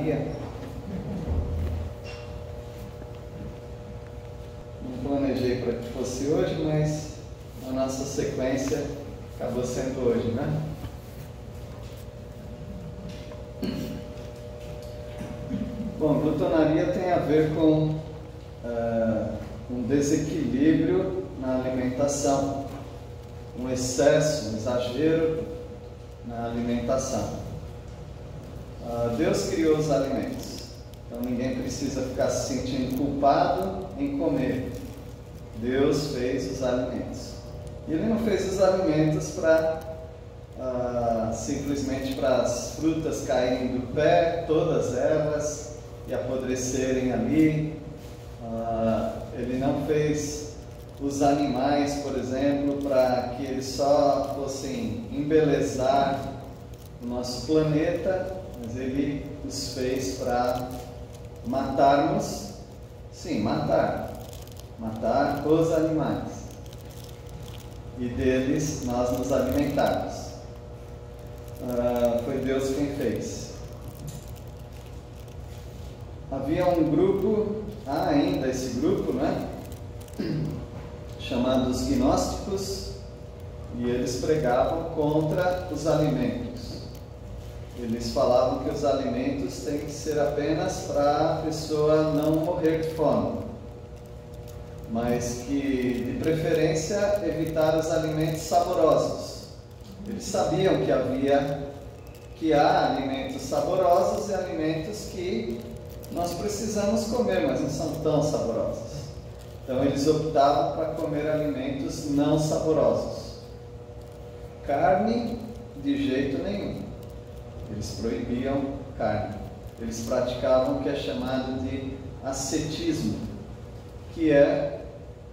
glutonaria. Não planejei para que fosse hoje, mas a nossa sequência acabou sendo hoje, né? Bom, glutonaria tem a ver com um desequilíbrio na alimentação, um excesso, um exagero na alimentação. Deus criou os alimentos, então ninguém precisa ficar se sentindo culpado em comer. Deus fez os alimentos. E Ele não fez os alimentos para simplesmente para as frutas caírem do pé, todas elas, e apodrecerem ali. Ele não fez os animais, por exemplo, para que eles só fossem embelezar o nosso planeta, mas Ele os fez para matarmos, sim, matar os animais, e deles nós nos alimentarmos. Foi Deus quem fez. Havia um grupo, ainda esse grupo, né? Chamado os gnósticos, e eles pregavam contra os alimentos. Eles falavam que os alimentos têm que ser apenas para a pessoa não morrer de fome, mas que, de preferência, evitar os alimentos saborosos. Eles sabiam que há alimentos saborosos e alimentos que nós precisamos comer, mas não são tão saborosos. Então eles optavam para comer alimentos não saborosos. Carne, de jeito nenhum. Eles proibiam carne. Eles praticavam o que é chamado de ascetismo, que é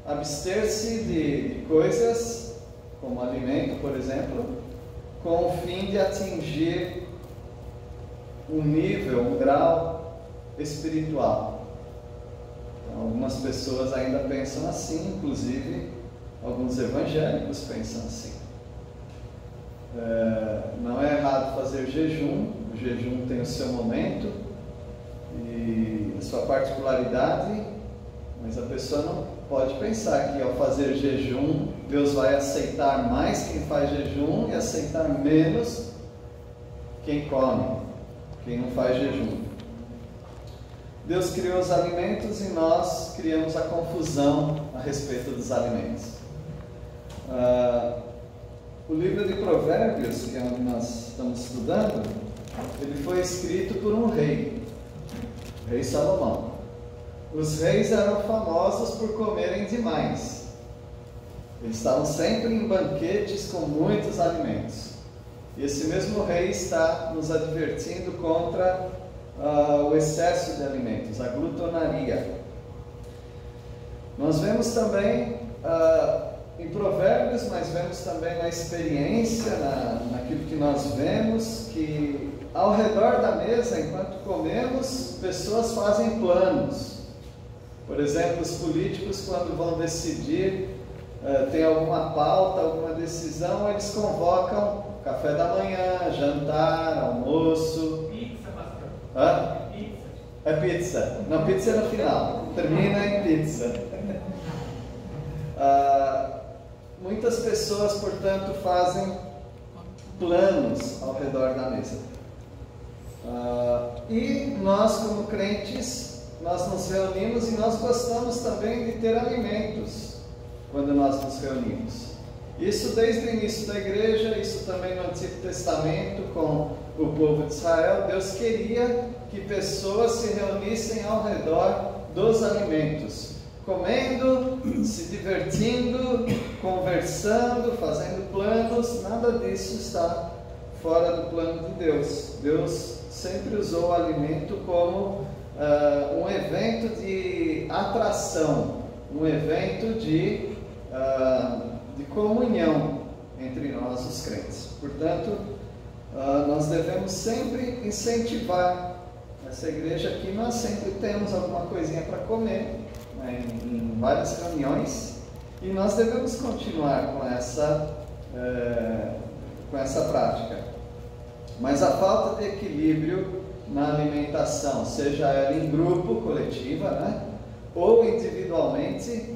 abster-se de coisas, como alimento, por exemplo, com o fim de atingir um nível, um grau espiritual. Então, algumas pessoas ainda pensam assim, inclusive alguns evangélicos pensam assim. Não é errado fazer jejum, o jejum tem o seu momento e a sua particularidade, mas a pessoa não pode pensar que ao fazer jejum Deus vai aceitar mais quem faz jejum e aceitar menos quem come, quem não faz jejum. Deus criou os alimentos e nós criamos a confusão a respeito dos alimentos. O livro de Provérbios, que é onde nós estamos estudando, ele foi escrito por um rei, o rei Salomão. Os reis eram famosos por comerem demais. Eles estavam sempre em banquetes com muitos alimentos. E esse mesmo rei está nos advertindo contra o excesso de alimentos, a glutonaria. Nós vemos também em Provérbios, mas vemos também na experiência, naquilo que nós vemos, que ao redor da mesa, enquanto comemos, pessoas fazem planos. Por exemplo, os políticos, quando vão decidir, tem alguma pauta, alguma decisão, eles convocam café da manhã, jantar, almoço. Pizza, pastor. Hã? Pizza. É pizza. Não, pizza é no final. Termina em pizza. Muitas pessoas, portanto, fazem planos ao redor da mesa. E nós, como crentes, nós nos reunimos e nós gostamos também de ter alimentos quando nós nos reunimos. Isso desde o início da igreja, isso também no Antigo Testamento com o povo de Israel. Deus queria que pessoas se reunissem ao redor dos alimentos, comendo, se divertindo, conversando, fazendo planos. Nada disso está fora do plano de Deus. Deus sempre usou o alimento como um evento de atração, um evento de comunhão entre nós, os crentes. Portanto, nós devemos sempre incentivar. Essa igreja aqui, nós sempre temos alguma coisinha para comer, né, em várias reuniões, e nós devemos continuar com essa prática. Mas a falta de equilíbrio na alimentação, seja ela em grupo, coletiva, né? Ou individualmente,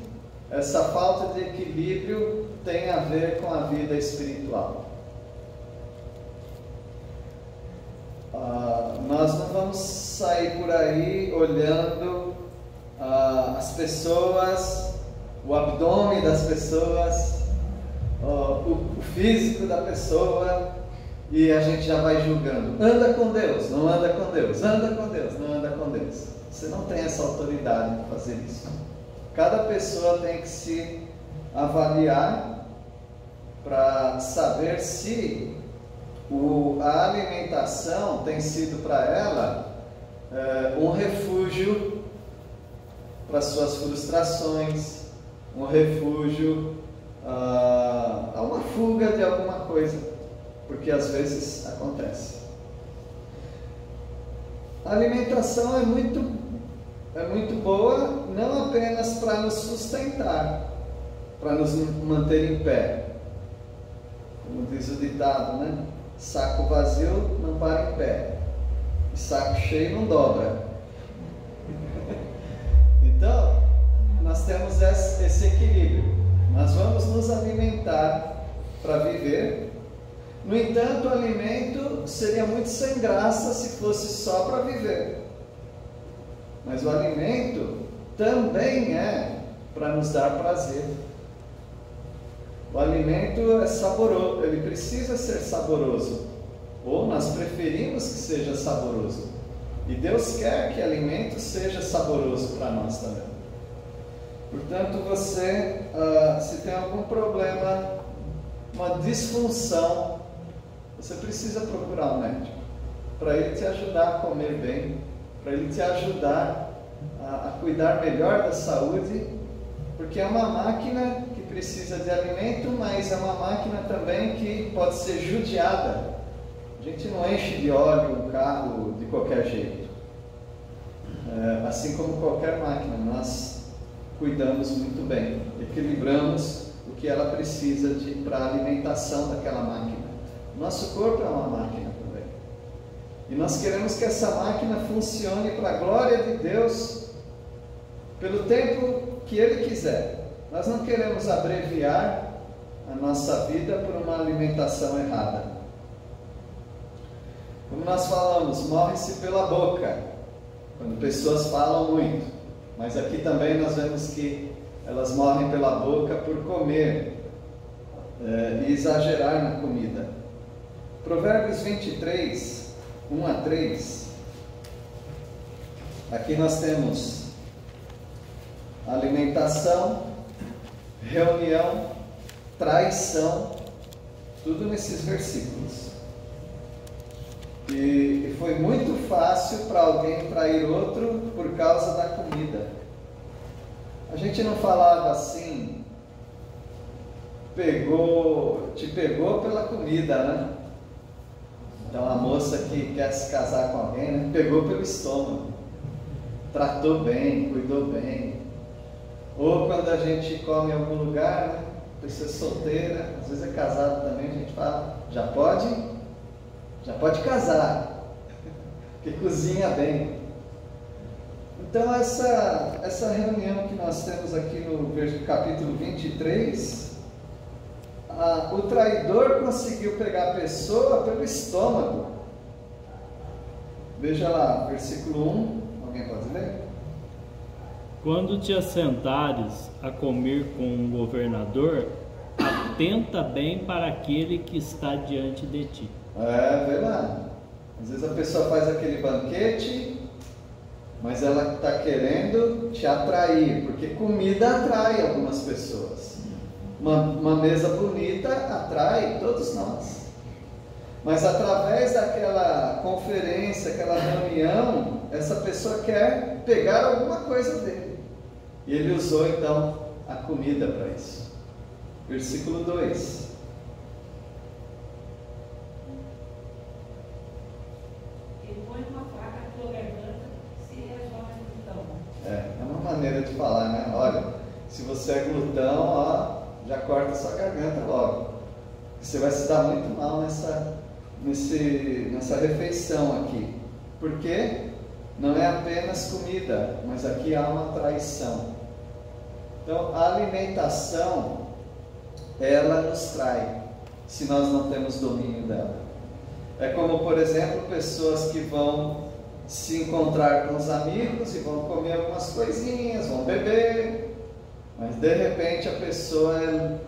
essa falta de equilíbrio tem a ver com a vida espiritual. Nós não vamos sair por aí olhando as pessoas, o abdômen das pessoas, o físico da pessoa, e a gente já vai julgando. Anda com Deus, não anda com Deus, anda com Deus, não anda com Deus. Você não tem essa autoridade de fazer isso. Cada pessoa tem que se avaliar para saber se a alimentação tem sido para ela um refúgio para suas frustrações, um refúgio a uma fuga de alguma coisa, porque às vezes acontece. A alimentação é muito boa, não apenas para nos sustentar, para nos manter em pé, como diz o ditado, né? Saco vazio não para em pé, e saco cheio não dobra. Então, nós temos esse equilíbrio. Nós vamos nos alimentar para viver. No entanto, o alimento seria muito sem graça se fosse só para viver. Mas o alimento também é para nos dar prazer. O alimento é saboroso, ele precisa ser saboroso, ou nós preferimos que seja saboroso. E Deus quer que alimento seja saboroso para nós também. Portanto, você, se tem algum problema, uma disfunção, você precisa procurar um médico, para ele te ajudar a comer bem, para ele te ajudar a cuidar melhor da saúde, porque é uma máquina que precisa de alimento, mas é uma máquina também que pode ser judiada. A gente não enche de óleo um carro de qualquer jeito. Assim como qualquer máquina, nós cuidamos muito bem, equilibramos o que ela precisa para a alimentação daquela máquina. Nosso corpo é uma máquina também. E nós queremos que essa máquina funcione para a glória de Deus, pelo tempo que Ele quiser. Nós não queremos abreviar a nossa vida por uma alimentação errada. Como nós falamos, morre-se pela boca, quando pessoas falam muito. Mas aqui também nós vemos que elas morrem pela boca por comer e exagerar na comida. Provérbios 23, 1 a 3. Aqui nós temos alimentação, reunião, traição, tudo nesses versículos. E foi muito fácil para alguém trair outro por causa da comida. A gente não falava assim, te pegou pela comida, né? Então a moça que quer se casar com alguém, né? Pegou pelo estômago, tratou bem, cuidou bem. Ou quando a gente come em algum lugar, né? Pessoa solteira, às vezes é casado também, a gente fala, já pode casar, que cozinha bem. Então essa reunião que nós temos aqui no capítulo 23, o traidor conseguiu pegar a pessoa pelo estômago. Veja lá, versículo 1, alguém pode ler? Quando te assentares a comer com um governador, atenta bem para aquele que está diante de ti. Vê lá. Às vezes a pessoa faz aquele banquete, mas ela está querendo te atrair, porque comida atrai algumas pessoas. Uma mesa bonita atrai todos nós. Mas através daquela conferência, aquela reunião, essa pessoa quer pegar alguma coisa dele. E ele usou então a comida para isso. Versículo 2. Ele põe uma faca na tua garganta, se resolve glutão. É uma maneira de falar, né? Olha, se você é glutão, já corta a sua garganta logo. Você vai se dar muito mal nessa refeição aqui. Porque não é apenas comida, mas aqui há uma traição. Então, a alimentação, ela nos trai, se nós não temos domínio dela. É como, por exemplo, pessoas que vão se encontrar com os amigos e vão comer algumas coisinhas, vão beber, mas de repente a pessoa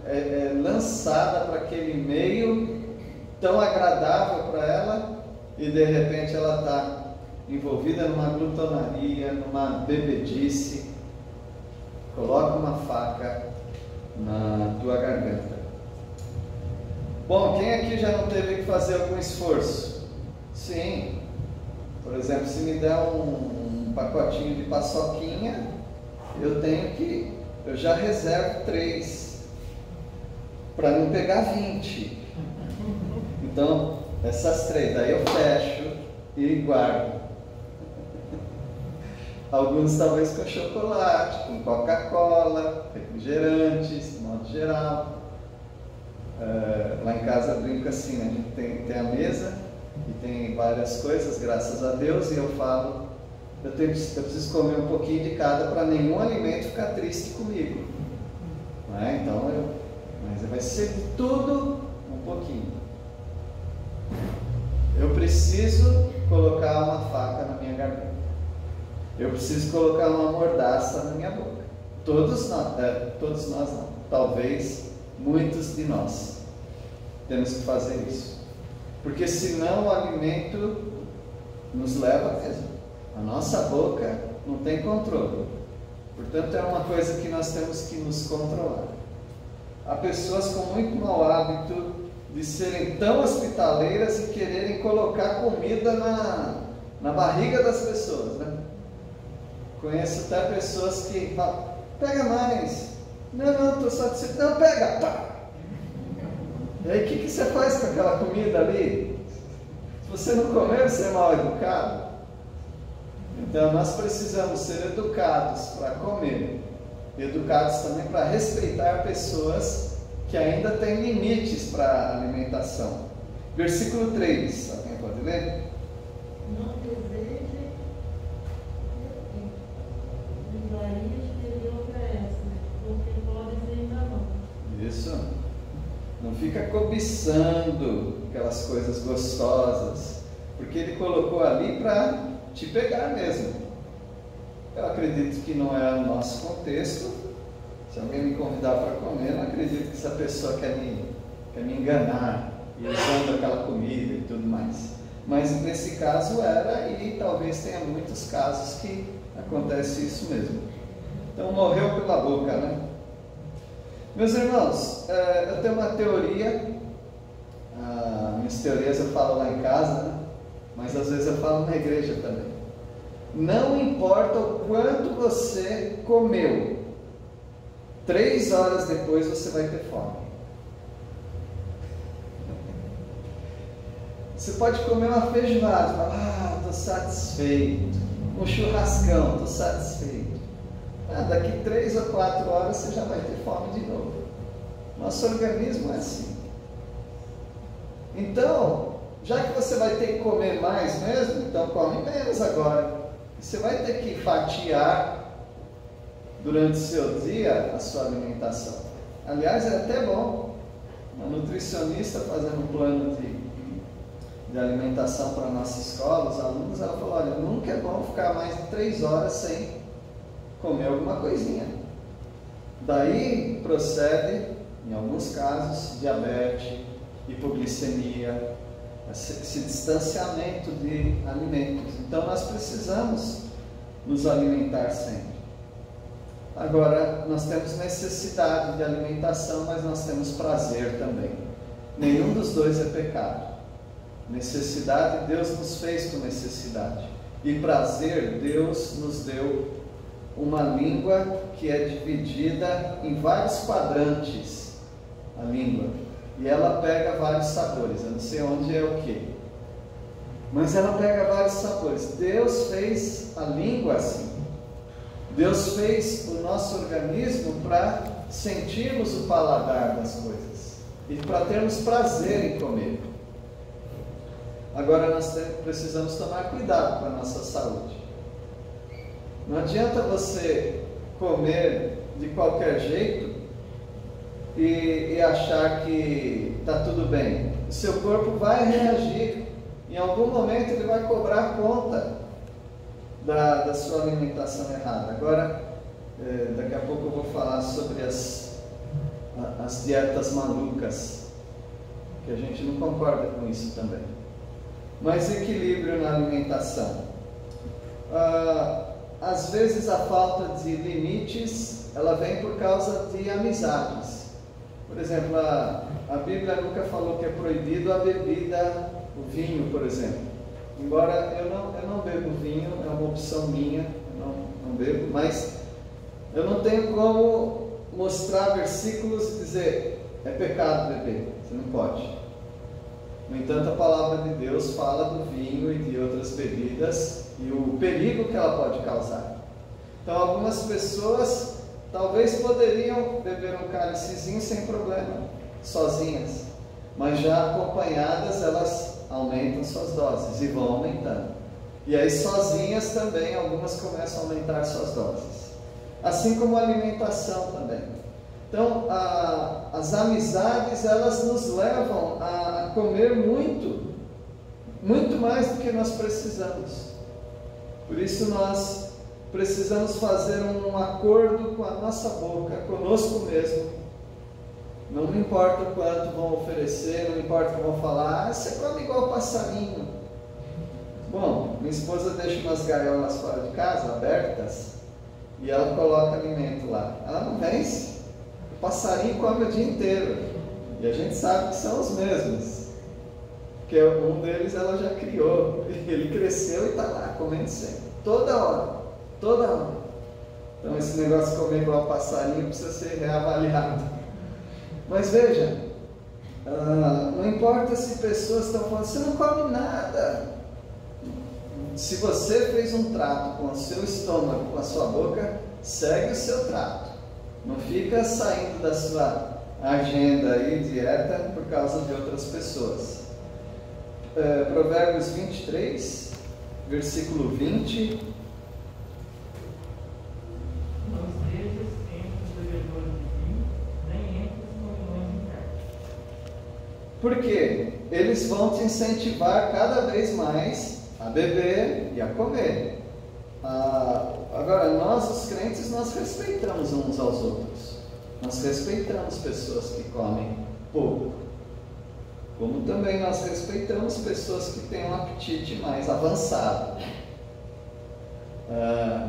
é lançada para aquele meio tão agradável para ela e de repente ela está envolvida numa glutonaria, numa bebedice. Coloca uma faca na tua garganta. Bom, quem aqui já não teve que fazer algum esforço? Sim. Por exemplo, se me der um pacotinho de paçoquinha, eu já reservo 3 para não pegar 20. Então, essas 3, daí eu fecho e guardo. Alguns talvez com chocolate, com Coca-Cola, refrigerantes, de modo geral. Lá em casa brinco assim, né? A gente tem a mesa e tem várias coisas, graças a Deus, e eu falo, eu preciso comer um pouquinho de cada para nenhum alimento ficar triste comigo. Não é? Então, mas vai ser de tudo um pouquinho. Eu preciso colocar uma faca na minha garganta. Eu preciso colocar uma mordaça na minha boca. Todos nós não. Talvez muitos de nós temos que fazer isso. Porque senão o alimento nos leva mesmo. A nossa boca não tem controle. Portanto, é uma coisa que nós temos que nos controlar. Há pessoas com muito mau hábito de serem tão hospitaleiras e quererem colocar comida na barriga das pessoas, né? Conheço até pessoas que falam, pega mais. Não, estou satisfeito. Não, pega, pá. E aí, o que você faz com aquela comida ali? Se você não comer, você é mal educado. Então, nós precisamos ser educados para comer, educados também para respeitar pessoas que ainda têm limites para a alimentação. Versículo 3, alguém pode ler? Não deseje iguarias que ele oferece, porque podes ainda não. Isso. Não fica cobiçando aquelas coisas gostosas, porque ele colocou ali para te pegar mesmo. Eu acredito que não é o nosso contexto. Se alguém me convidar para comer, eu não acredito que essa pessoa quer me enganar e usando aquela comida e tudo mais. Mas nesse caso era, e talvez tenha muitos casos que acontece isso mesmo. Então morreu pela boca, né? Meus irmãos, eu tenho uma teoria, minhas teorias eu falo lá em casa, né? Mas às vezes eu falo na igreja também. Não importa o quanto você comeu, 3 horas depois você vai ter fome. Você pode comer uma feijoada, falar, estou satisfeito. Um churrascão, estou satisfeito. Daqui 3 ou 4 horas você já vai ter fome de novo. Nosso organismo é assim. Então, já que você vai ter que comer mais mesmo, então come menos agora. Você vai ter que fatiar durante o seu dia a sua alimentação. Aliás, é até bom. Uma nutricionista fazendo um plano de alimentação para a nossa escola, os alunos, ela falou, olha, nunca é bom ficar mais de 3 horas sem comer alguma coisinha. Daí procede, em alguns casos, diabetes, hipoglicemia, esse distanciamento de alimentos. Então nós precisamos nos alimentar sempre. Agora, nós temos necessidade de alimentação, mas nós temos prazer também. Nenhum dos dois é pecado. Necessidade, Deus nos fez com necessidade. E prazer, Deus nos deu uma língua que é dividida em vários quadrantes, a língua. E ela pega vários sabores, eu não sei onde é o que, mas ela pega vários sabores. Deus fez a língua assim. Deus fez o nosso organismo para sentirmos o paladar das coisas e para termos prazer em comer. Agora nós precisamos tomar cuidado com a nossa saúde. Não adianta você comer de qualquer jeito e achar que está tudo bem. O seu corpo vai reagir. Em algum momento ele vai cobrar conta da sua alimentação errada. Agora, daqui a pouco eu vou falar sobre as dietas malucas, que a gente não concorda com isso também. Mas equilíbrio na alimentação. Às vezes a falta de limites, ela vem por causa de amizades. Por exemplo, a Bíblia nunca falou que é proibido a bebida, o vinho, por exemplo. Embora eu não bebo vinho, é uma opção minha, eu não bebo, mas eu não tenho como mostrar versículos e dizer, é pecado beber, você não pode. No entanto, a palavra de Deus fala do vinho e de outras bebidas e o perigo que ela pode causar. Então, algumas pessoas talvez poderiam beber um cálicezinho sem problema, sozinhas, mas já acompanhadas elas aumentam suas doses e vão aumentando. E aí sozinhas também algumas começam a aumentar suas doses. Assim como a alimentação também. Então, as amizades, elas nos levam a comer muito, muito mais do que nós precisamos. Por isso nós precisamos fazer um acordo com a nossa boca, conosco mesmo. Não me importa o quanto vão oferecer, não me importa o que vão falar, você come igual passarinho. Bom, minha esposa deixa umas gaiolas fora de casa, abertas, e ela coloca alimento lá. Ela não vence. O passarinho come o dia inteiro. E a gente sabe que são os mesmos. Porque um deles ela já criou. Ele cresceu e está lá comendo sempre. Toda hora. Toda hora. Então esse negócio de comer igual passarinho precisa ser reavaliado. Mas veja, não importa se pessoas estão falando, você não come nada. Se você fez um trato com o seu estômago, com a sua boca, segue o seu trato. Não fica saindo da sua agenda e dieta por causa de outras pessoas. Provérbios 23, versículo 20. Não estejas entre os bebedores de vinho, nem entre os comilões de carne. Por quê? Eles vão te incentivar cada vez mais a beber e a comer. Agora, nós os crentes, nós respeitamos uns aos outros. Nós respeitamos pessoas que comem pouco. Como também nós respeitamos pessoas que têm um apetite mais avançado.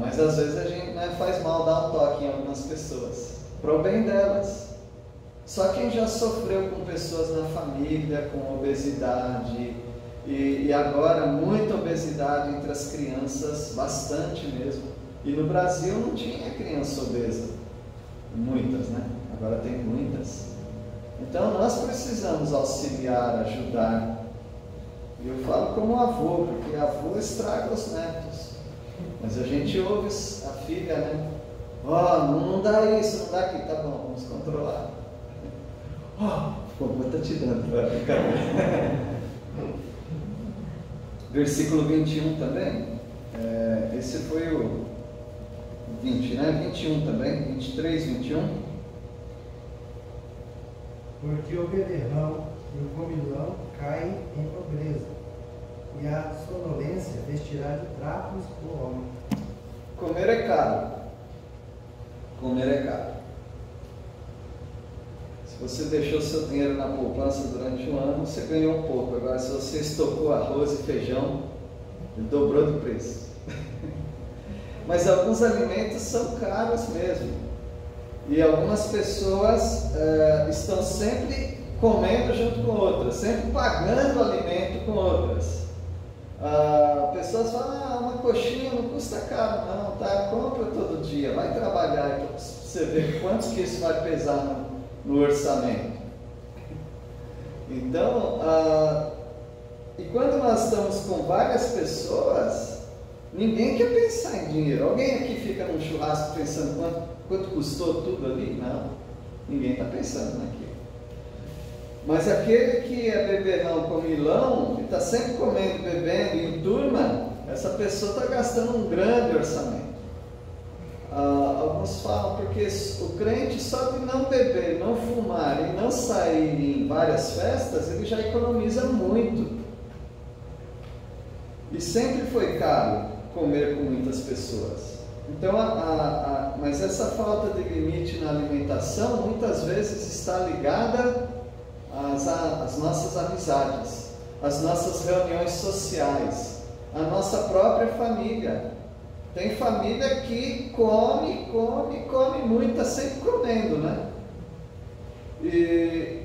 Mas às vezes a gente faz mal dar um toque em algumas pessoas, para o bem delas. Só quem já sofreu com pessoas na família, com obesidade, e agora muita obesidade entre as crianças, bastante mesmo. E no Brasil não tinha criança obesa, muitas, né? Agora tem muitas. Então nós precisamos auxiliar, ajudar. E eu falo como avô, porque avô estraga os netos. Mas a gente ouve a filha, né? Não dá isso, não dá aquilo. Tá bom, vamos controlar. O avô está te dando, vai ficar. Versículo 21 também. Esse foi o 20, né? 21 também, 23, 21. Porque o beberrão e o comilão caem em pobreza, e a sonolência vestirá de trapos o homem. Comer é caro. Comer é caro. Se você deixou seu dinheiro na poupança durante um ano, você ganhou um pouco. Agora, se você estocou arroz e feijão, ele dobrou de preço. Mas alguns alimentos são caros mesmo. E algumas pessoas estão sempre comendo junto com outras, sempre pagando alimento com outras. Pessoas falam, uma coxinha não custa caro não, tá? Compra todo dia, vai trabalhar para você ver quanto que isso vai pesar no orçamento. Então, e quando nós estamos com várias pessoas, ninguém quer pensar em dinheiro. Alguém aqui fica num churrasco pensando quanto custou tudo ali? Não, ninguém está pensando naquilo. Mas aquele que é beberrão, comilão, que está sempre comendo, bebendo em turma, essa pessoa está gastando um grande orçamento. Alguns falam porque o crente só de não beber, não fumar e não sair em várias festas, ele já economiza muito. E sempre foi caro comer com muitas pessoas. Então, mas essa falta de limite na alimentação muitas vezes está ligada às nossas amizades, às nossas reuniões sociais, à nossa própria família. Tem família que come muito, está sempre comendo, né? E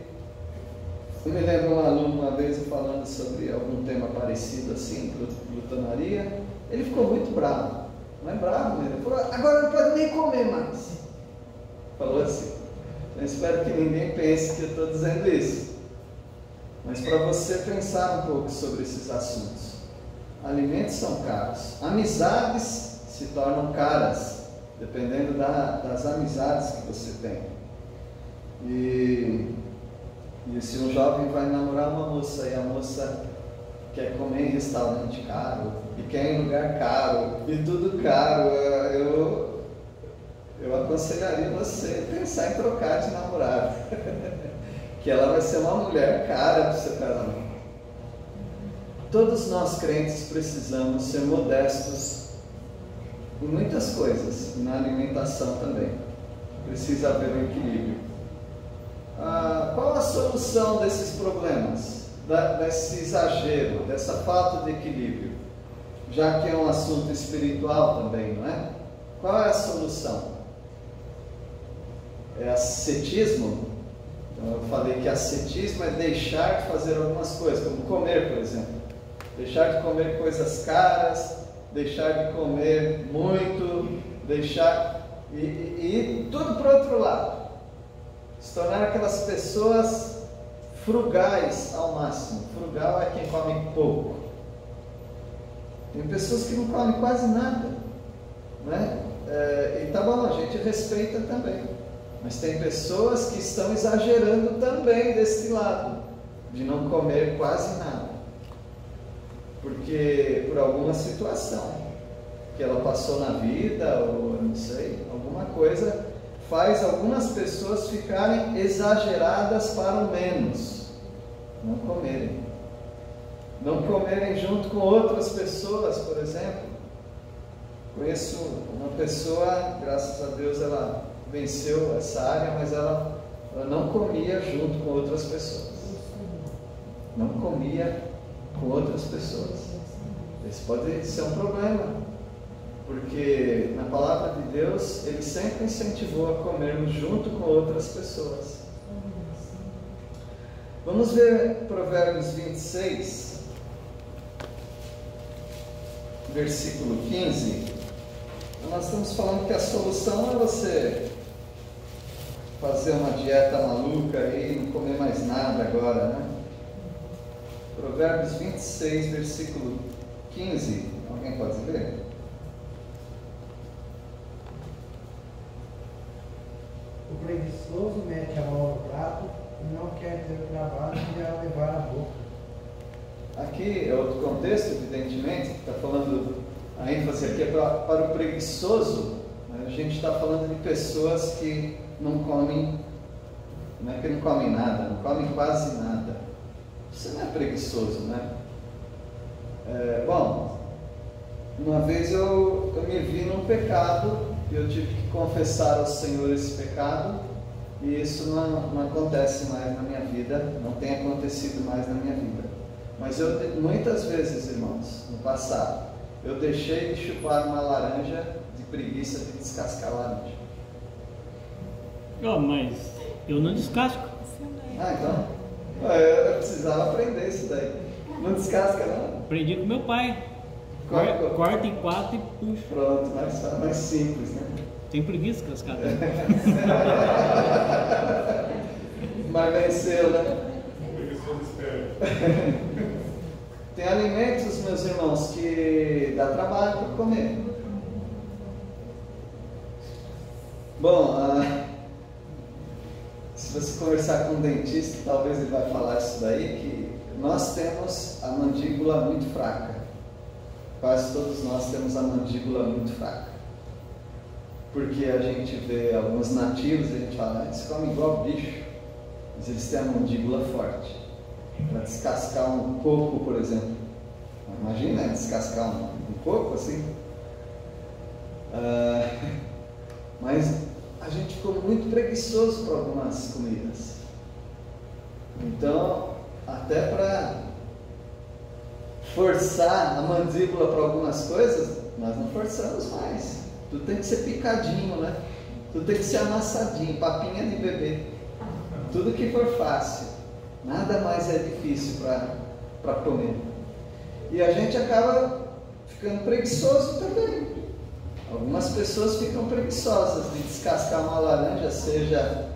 eu me lembro um aluno uma vez falando sobre algum tema parecido assim, glutonaria. Ele ficou muito bravo. Não é bravo, né? Ele falou, agora não pode nem comer mais. Falou assim. Eu espero que ninguém pense que eu estou dizendo isso. Mas para você pensar um pouco sobre esses assuntos. Alimentos são caros. Amizades se tornam caras, dependendo das amizades que você tem. E se um jovem vai namorar uma moça e a moça quer comer em restaurante caro e quer ir em lugar caro e tudo caro, eu aconselharia você a pensar em trocar de namorado. Que ela vai ser uma mulher cara para o seu casamento. Todos nós crentes precisamos ser modestos em muitas coisas, na alimentação também. Precisa haver um equilíbrio. Qual a solução desses problemas? Desse exagero, dessa falta de equilíbrio? Já que é um assunto espiritual também, não é? Qual é a solução? É ascetismo? Então eu falei que ascetismo é deixar de fazer algumas coisas, como comer, por exemplo. Deixar de comer coisas caras, deixar de comer muito, e tudo para o outro lado. Se tornar aquelas pessoas frugais ao máximo. Frugal é quem come pouco. Tem pessoas que não comem quase nada, né? E tá bom, a gente respeita também. Mas tem pessoas que estão exagerando também desse lado, de não comer quase nada. Porque por alguma situação que ela passou na vida, ou não sei, alguma coisa faz algumas pessoas ficarem exageradas para o menos, não comerem. Não comerem junto com outras pessoas, por exemplo. Conheço uma pessoa, graças a Deus ela venceu essa área, mas ela não comia junto com outras pessoas. Não comia com outras pessoas. Isso pode ser um problema, porque na palavra de Deus ele sempre incentivou a comermos junto com outras pessoas. Vamos ver Provérbios 26, versículo 15. Nós estamos falando que a solução é você fazer uma dieta maluca e não comer mais nada agora, né? Provérbios 26, versículo 15. Alguém pode ler? O preguiçoso mete a mão no prato e não quer ter o trabalho de a levar à boca. Aqui é outro contexto, evidentemente, que está falando, a ênfase aqui é para o preguiçoso, né? A gente está falando de pessoas que não comem, não é que não comem nada, não comem quase nada. Você não é preguiçoso, né? Bom, uma vez eu me vi num pecado e eu tive que confessar ao Senhor esse pecado, e isso não acontece mais na minha vida, não tem acontecido mais na minha vida. Mas muitas vezes, irmãos, no passado, eu deixei de chupar uma laranja de preguiça de descascar a laranja. Mas eu não descasco. Então, eu precisava aprender isso daí. Não descasca, não? Aprendi com meu pai. Corta em 4 e puxa. Pronto, mais simples, né? Tem preguiça de descascar. Mas venceu, né? Tem alimentos, meus irmãos, que dá trabalho para comer. Se você conversar com um dentista, talvez ele vai falar isso daí, que nós temos a mandíbula muito fraca. Quase todos nós temos a mandíbula muito fraca. Porque a gente vê alguns nativos e a gente fala, eles comem igual bicho, mas eles têm a mandíbula forte. Para descascar um coco, por exemplo. Imagina descascar um coco assim. Mas a gente ficou muito preguiçoso para algumas comidas. Então, até para forçar a mandíbula para algumas coisas, nós não forçamos mais. Tudo tem que ser picadinho, né? Tudo tem que ser amassadinho, papinha de bebê. Tudo que for fácil. Nada mais é difícil para comer. E a gente acaba ficando preguiçoso também. Algumas pessoas ficam preguiçosas de descascar uma laranja, seja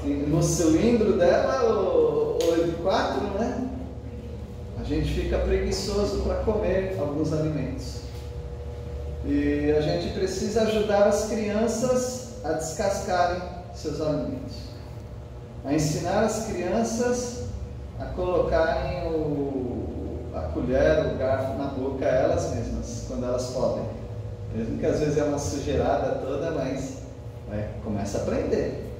no cilindro dela ou de 4, né? A gente fica preguiçoso para comer alguns alimentos. E a gente precisa ajudar as crianças a descascarem seus alimentos. A ensinar as crianças a colocarem a colher, o garfo na boca elas mesmas, quando elas podem. Mesmo que às vezes é uma sujeirada toda, mas começa a aprender.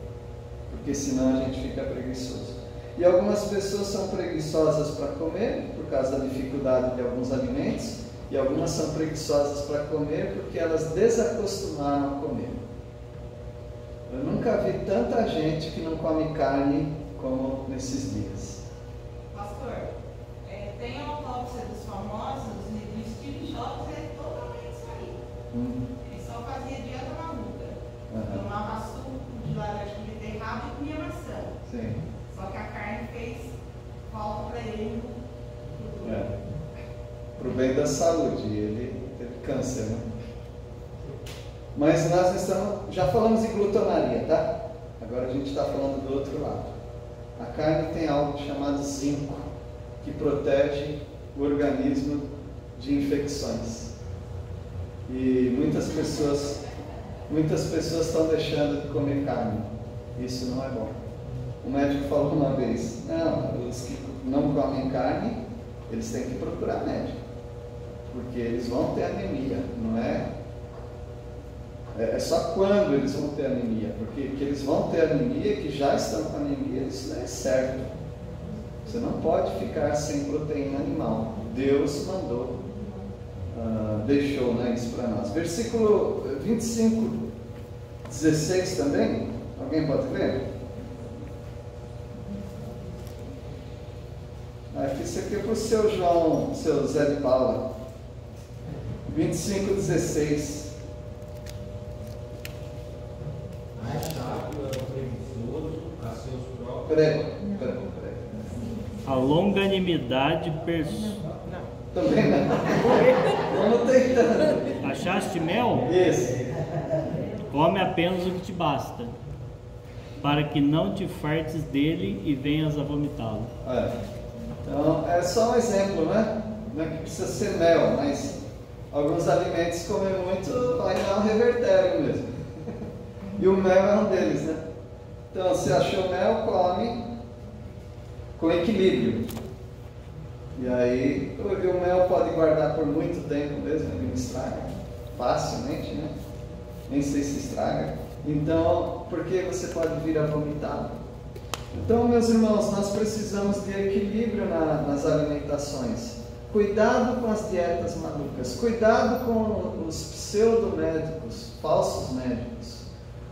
Porque senão a gente fica preguiçoso. E algumas pessoas são preguiçosas para comer, por causa da dificuldade de alguns alimentos, e algumas são preguiçosas para comer porque elas desacostumaram a comer. Eu nunca vi tanta gente que não come carne como nesses dias. Pastor, tem a autópsia dos famosos e do Steve Jobs é totalmente isso aí. Ele só fazia dieta maluca. Tomava suco de laranja de beterraba e comia maçã. Sim. Só que a carne fez falta para ele. Para o bem da saúde. Ele teve câncer, né? Mas nós já falamos em glutonaria, tá? Agora a gente está falando do outro lado. A carne tem algo chamado zinco, que protege o organismo de infecções. E muitas pessoas estão deixando de comer carne. Isso não é bom. O médico falou uma vez, não, os que não comem carne, eles têm que procurar médico, porque eles vão ter anemia, não é? É só quando eles vão ter anemia, porque que eles vão ter anemia, que já estão com anemia, isso não é certo. Você não pode ficar sem proteína animal. Deus mandou, deixou, né, isso para nós. Versículo 25, 16 também, alguém pode ler? Isso aqui é para o seu João, seu Zé de Paula. 25, 16. Mais sábio é o preguiçoso a seus próprios. Peraí. A longanimidade Também não. Vamos tentando. Achaste mel? Isso. Come apenas o que te basta, para que não te fartes dele e venhas a vomitá-lo. Então, é só um exemplo, né? Não é que precisa ser mel, mas alguns alimentos comer muito vai dar um revertério mesmo. E o mel é um deles, né? Então, se achou mel, come com equilíbrio. E aí, o mel pode guardar por muito tempo mesmo, ele não estraga facilmente, né? Nem sei se estraga. Então, por que você pode vir a vomitar? Então, meus irmãos, nós precisamos de equilíbrio nas alimentações. Cuidado com as dietas malucas. Cuidado com os pseudomédicos, falsos médicos.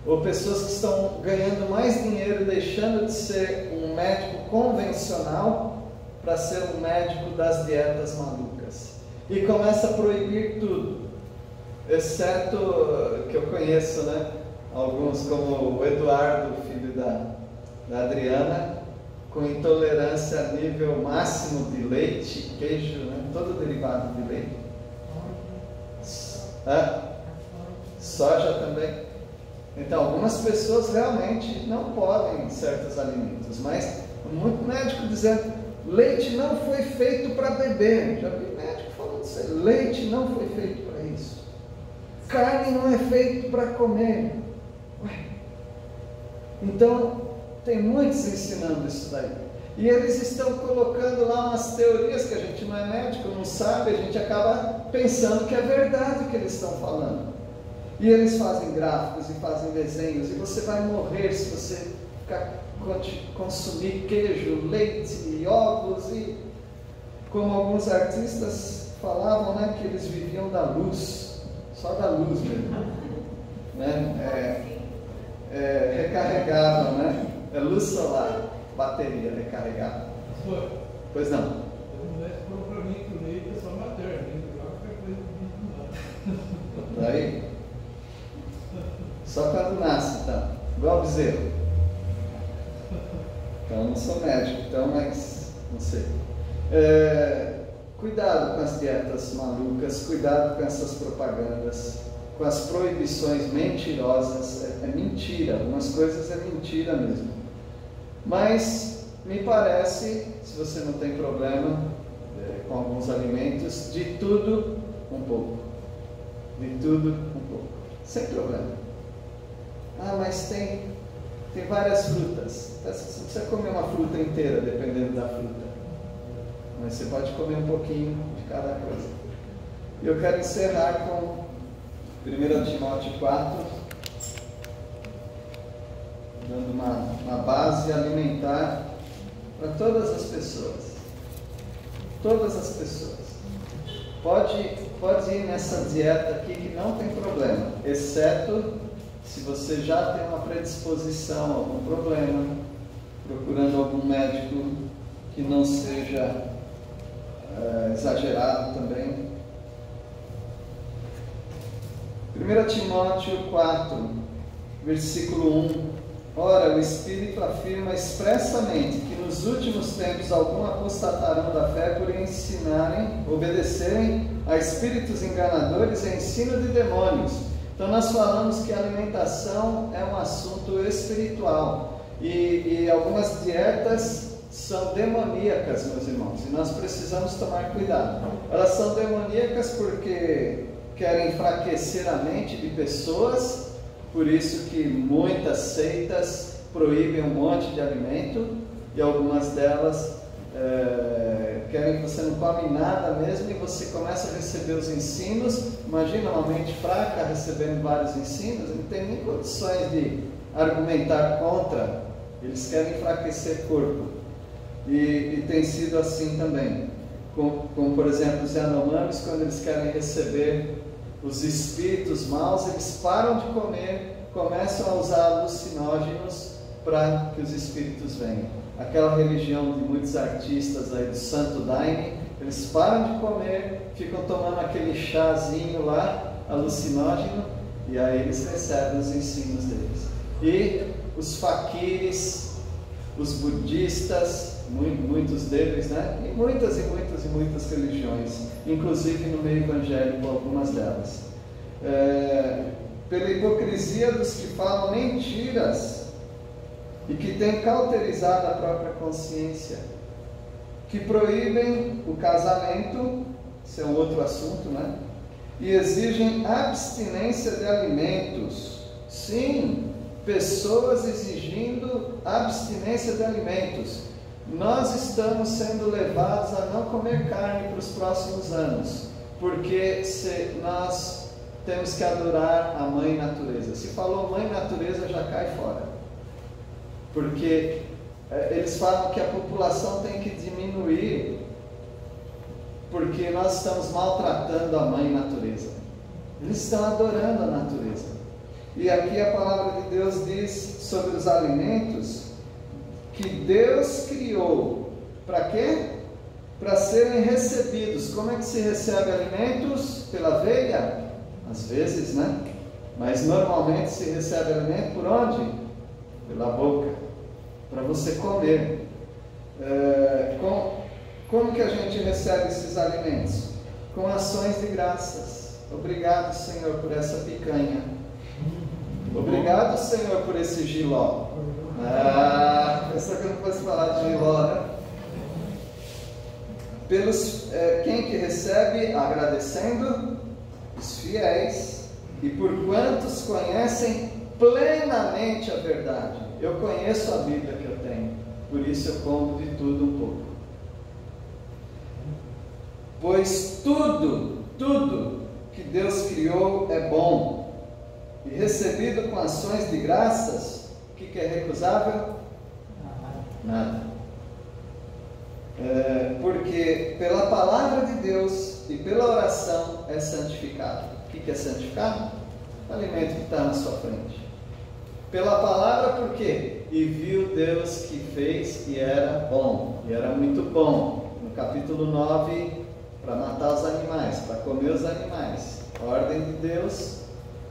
Ou pessoas que estão ganhando mais dinheiro, deixando de ser um médico convencional para ser um médico das dietas malucas. E começa a proibir tudo. Exceto que eu conheço, né? Alguns como o Eduardo, filho da Adriana, com intolerância a nível máximo de leite, queijo, né? Todo derivado de leite. Soja também. Então, algumas pessoas realmente não podem certos alimentos, mas muito médico dizendo, leite não foi feito para beber. Já vi médico falando isso, leite não foi feito para isso. Carne não é feito para comer. Então, Tem muitos ensinando isso daí. E eles estão colocando lá umas teorias que a gente não é médico, não sabe, a gente acaba pensando que é verdade o que eles estão falando. E eles fazem gráficos e fazem desenhos, e você vai morrer se você consumir queijo, leite e ovos, e como alguns artistas falavam, né, que eles viviam da luz, só da luz mesmo, né? Recarregavam, né? É luz solar, bateria recarregada. Pois não. As mulheres falam para mim que o leite é só materno, qualquer coisa do bicho não. Daí? Só quando nasce, então. Igual bezerro. Então, eu não sou médico, então, mas não sei. Cuidado com as dietas malucas, cuidado com essas propagandas, com as proibições mentirosas. É mentira, algumas coisas é mentira mesmo. Mas me parece, se você não tem problema com alguns alimentos, de tudo um pouco. De tudo um pouco. Sem problema. Ah, mas tem várias frutas. Você não precisa comer uma fruta inteira, dependendo da fruta. Mas você pode comer um pouquinho de cada coisa. E eu quero encerrar com 1 Timóteo 4, dando uma base alimentar para todas as pessoas. Todas as pessoas. Pode ir nessa dieta aqui que não tem problema, exceto se você já tem uma predisposição, algum problema, procurando algum médico que não seja exagerado também. 1 Timóteo 4, versículo 1. Ora, o Espírito afirma expressamente que nos últimos tempos alguns apostatarão da fé por obedecerem a espíritos enganadores e ensino de demônios. Então nós falamos que a alimentação é um assunto espiritual e algumas dietas são demoníacas, meus irmãos, e nós precisamos tomar cuidado. Elas são demoníacas porque querem enfraquecer a mente de pessoas. Por isso que muitas seitas proíbem um monte de alimento, e algumas delas querem que você não come nada mesmo, e você começa a receber os ensinos. Imagina uma mente fraca recebendo vários ensinos, não tem nem condições de argumentar contra. Eles querem enfraquecer o corpo, e tem sido assim também, como por exemplo os Yanomamis, quando eles querem receber os espíritos maus, eles param de comer, começam a usar alucinógenos para que os espíritos venham. Aquela religião de muitos artistas aí do Santo Daime, eles param de comer, ficam tomando aquele chazinho lá, alucinógeno, e aí eles recebem os ensinos deles. E os faquires, os budistas, muitos deles, né? E muitas religiões, inclusive no meio evangélico, algumas delas. Pela hipocrisia dos que falam mentiras e que têm cauterizado a própria consciência, que proíbem o casamento, isso é um outro assunto, né? E exigem abstinência de alimentos. Sim, pessoas exigindo abstinência de alimentos. Nós estamos sendo levados a não comer carne para os próximos anos, porque nós temos que adorar a Mãe Natureza. Se falou Mãe Natureza, já cai fora, porque eles falam que a população tem que diminuir, porque nós estamos maltratando a Mãe Natureza. Eles estão adorando a natureza. E aqui a palavra de Deus diz sobre os alimentos que Deus criou. Para quê? Para serem recebidos. Como é que se recebe alimentos? Pela veia? Às vezes, né? Mas normalmente se recebe alimento por onde? Pela boca. Para você comer. Como que a gente recebe esses alimentos? Com ações de graças. Obrigado, Senhor, por essa picanha. Obrigado, Senhor, por esse jiló. Pensou que eu não fosse falar de jiló, né? Quem que recebe? Agradecendo os fiéis, e por quantos conhecem plenamente a verdade. eu conheço a Bíblia que eu tenho, por isso eu como de tudo um pouco. Pois tudo que Deus criou é bom, e recebido com ações de graças, o que é recusável? Nada. Porque pela palavra de Deus e pela oração é santificado. O que é santificado? O alimento que está na sua frente. Pela palavra, por quê? E viu Deus que fez e era bom, e era muito bom. No capítulo 9, para matar os animais, para comer os animais. A ordem de Deus,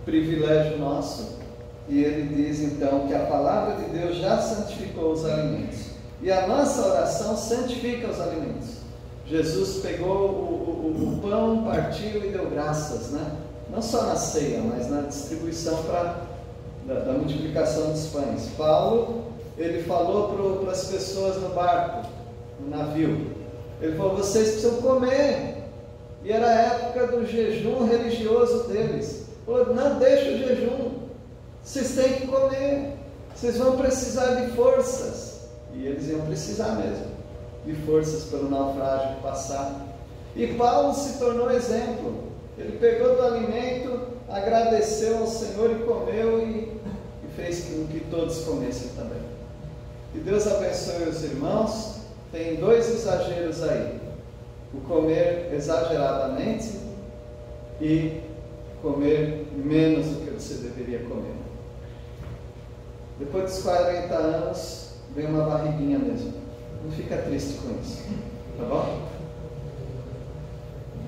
privilégio nosso. E ele diz então que a palavra de Deus já santificou os alimentos. E a nossa oração santifica os alimentos. Jesus pegou o pão, partiu e deu graças, né? Não só na ceia, mas na distribuição da multiplicação dos pães. Paulo, ele falou para as pessoas no barco, no navio. Ele falou, vocês precisam comer. E era a época do jejum religioso deles. Ele falou, não deixa o jejum. Vocês têm que comer. Vocês vão precisar de forças. E eles iam precisar mesmo de forças pelo naufrágio que passaram. E Paulo se tornou exemplo. Ele pegou do alimento, agradeceu ao Senhor e comeu e fez com que todos comessem também. Que Deus abençoe os irmãos. Tem dois exageros aí: o comer exageradamente e comer menos do que você deveria comer. Depois dos 40 anos vem uma barriguinha mesmo. Não fica triste com isso, tá bom?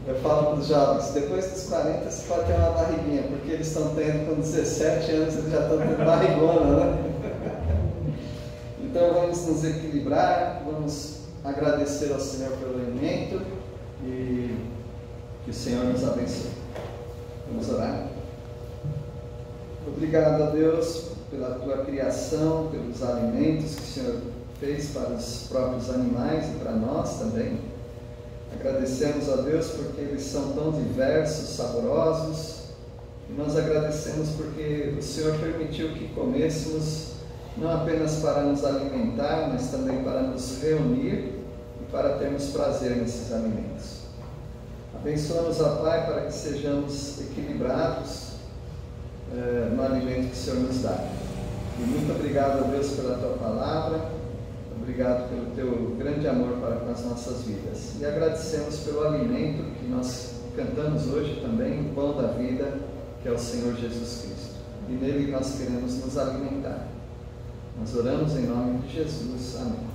Eu falo para os jovens, depois dos 40 você pode ter uma barriguinha, porque eles estão tendo com 17 anos, eles já estão tendo barrigona, né? Então vamos nos equilibrar, vamos agradecer ao Senhor pelo alimento e que o Senhor nos abençoe. Vamos orar. Obrigado a Deus pela tua criação, pelos alimentos que o Senhor fez para os próprios animais e para nós também. Agradecemos a Deus porque eles são tão diversos, saborosos, e nós agradecemos porque o Senhor permitiu que comêssemos não apenas para nos alimentar, mas também para nos reunir e para termos prazer nesses alimentos. Abençoa-nos, ó Pai, para que sejamos equilibrados no alimento que o Senhor nos dá. E muito obrigado a Deus pela tua palavra. Obrigado pelo teu grande amor para com as nossas vidas. E agradecemos pelo alimento que nós cantamos hoje também, o pão da vida, que é o Senhor Jesus Cristo. E nele nós queremos nos alimentar. Nós oramos em nome de Jesus. Amém.